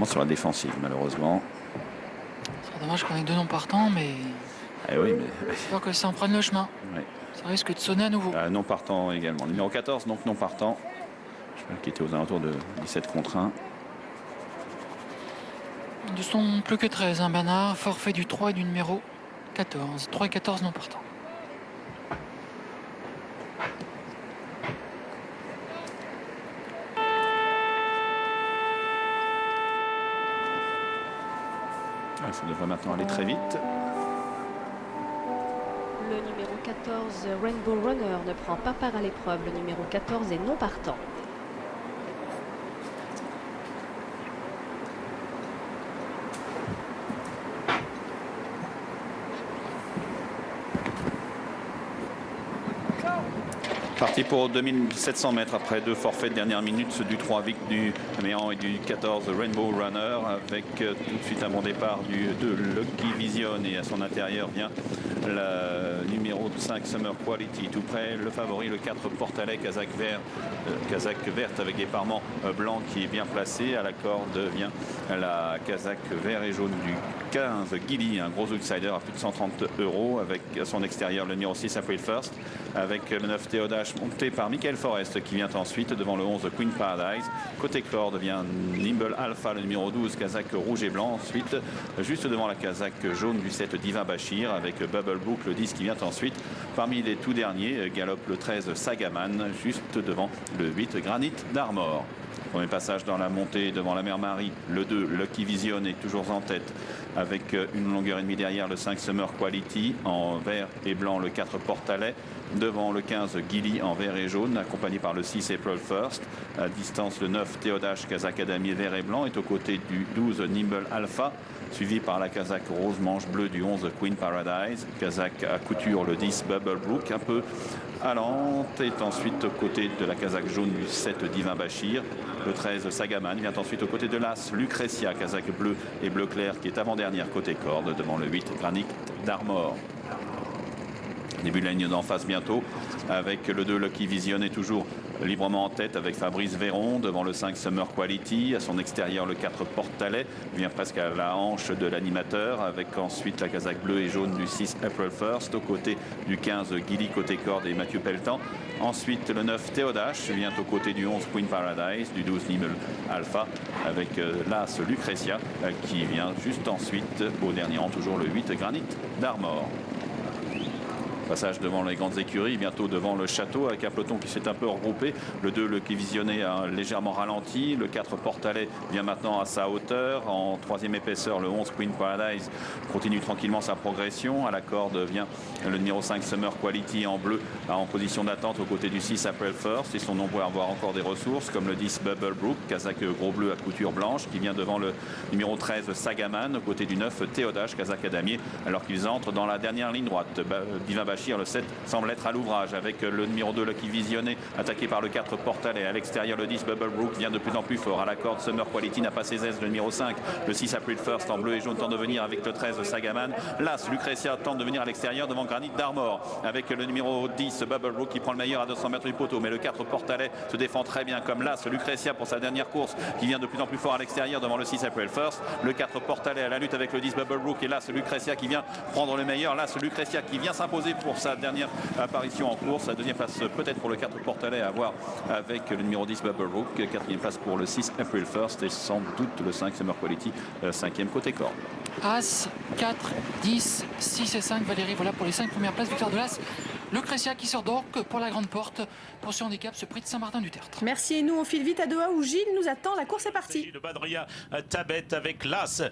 vraiment sur la défensive, malheureusement. C'est dommage qu'on ait deux non partants, mais Eh oui, mais j'espère que ça en prenne le chemin. ouais. Ça risque de sonner à nouveau. Non partant également. Numéro 14, donc non partant. Je qui était aux alentours de 17 contre 1. Ils ne sont plus que 13, hein, Bernard. Forfait du 3 et du numéro 14. 3 et 14 non partants. Ça devrait maintenant aller très vite. Le numéro 14, Rainbow Runner, ne prend pas part à l'épreuve. Le numéro 14 est non partant. Parti pour 2700 mètres après deux forfaits de dernière minute, ceux du 3 Vic du Méan et du 14 Rainbow Runner, avec tout de suite un bon départ du 2 Lucky Vision, et à son intérieur vient le numéro 5 Summer Quality. Tout près le favori, le 4 Portalet Kazakh verte avec des parements blancs qui est bien placé. À la corde vient la Kazakh vert et jaune du 15 Gilly, un gros outsider à plus de 130 €, avec à son extérieur le numéro 6 April First, avec le 9 Théodash monté par Michael Forrest qui vient ensuite devant le 11 Queen Paradise. Côté corde vient Nimble Alpha, le numéro 12 Kazakh rouge et blanc. Ensuite, juste devant la Kazakh jaune du 7 Divin Bashir, avec Bubble Book le 10 qui vient ensuite. Parmi les tout derniers, galope le 13 Sagaman, juste devant le 8 Granite d'Armor. Premier passage dans la montée devant la Mère Marie, le 2 Lucky Vision est toujours en tête, avec une longueur et demie derrière le 5 Summer Quality, en vert et blanc le 4 Portalet, devant le 15 Gilly en vert et jaune, accompagné par le 6 April First. À distance, le 9 Théodash Kazakh damier vert et blanc est aux côtés du 12 Nimble Alpha, suivi par la Kazakh rose manche bleue du 11 Queen Paradise. Kazakh à couture le 10 Bubble Brook, un peu allante, est ensuite aux côtés de la Kazakh jaune du 7 Divin Bashir. Le 13 Sagaman vient ensuite aux côtés de l'As Lucretia, Kazakh bleu et bleu clair, qui est avant-dernière côté corde, devant le 8 Granite d'Armor. Début de la ligne d'en face bientôt, avec le 2 Lucky Vision est toujours librement en tête, avec Fabrice Véron devant le 5 Summer Quality. À son extérieur, le 4 Portalet vient presque à la hanche de l'animateur, avec ensuite la Kazakh bleue et jaune du 6 April First, aux côtés du 15 Gilly côté corde et Mathieu Pelletan. Ensuite, le 9 Théodash vient aux côtés du 11 Queen Paradise, du 12 Nimble Alpha, avec l'As Lucretia qui vient juste ensuite au dernier rang, toujours le 8 Granite d'Armor. Passage devant les grandes écuries, bientôt devant le château, avec un peloton qui s'est un peu regroupé. Le 2, le qui visionné, a légèrement ralenti. Le 4 Portalet vient maintenant à sa hauteur. En troisième épaisseur, le 11 Queen Paradise continue tranquillement sa progression. À la corde vient le numéro 5 Summer Quality en bleu, en position d'attente aux côtés du 6 April First. Ils sont nombreux à avoir encore des ressources, comme le 10 Bubble Brook, Kazakh gros bleu à couture blanche, qui vient devant le numéro 13 Sagaman, aux côtés du 9 Théodash, Kazakh damier, alors qu'ils entrent dans la dernière ligne droite. Divin Bashir, le 7 semble être à l'ouvrage, avec le numéro 2 Lucky Visionné attaqué par le 4 Portalet. À l'extérieur, le 10 Bubble Brook vient de plus en plus fort. À la corde, Summer Quality n'a pas ses aises. Le numéro 5, le 6 April First en bleu et jaune tente de venir avec le 13 Sagaman. L'As Lucretia tente de venir à l'extérieur devant Granite d'Armor, avec le numéro 10 Bubble Brook qui prend le meilleur à 200 mètres du poteau. Mais le 4 Portalet se défend très bien, comme l'As Lucretia pour sa dernière course, qui vient de plus en plus fort à l'extérieur devant le 6 April First. Le 4 Portalet à la lutte avec le 10 Bubble Brook et l'As Lucretia qui vient prendre le meilleur. L'As Lucretia qui vient s'imposer pour sa dernière apparition en course. La deuxième place peut-être pour le 4 Portalet, à voir avec le numéro 10 Bubble Brook. Quatrième place pour le 6 April First et sans doute le 5 Summer Quality, cinquième côté corde. As, 4, 10, 6 et 5, Valérie, voilà pour les 5 premières places. Victoire de l'As Lucretia qui sort donc pour la grande porte pour ce handicap, ce prix de Saint-Martin-du-Tertre. Merci, et nous on file vite à Doha où Gilles nous attend. La course est partie. De Badria Tabet avec l'As.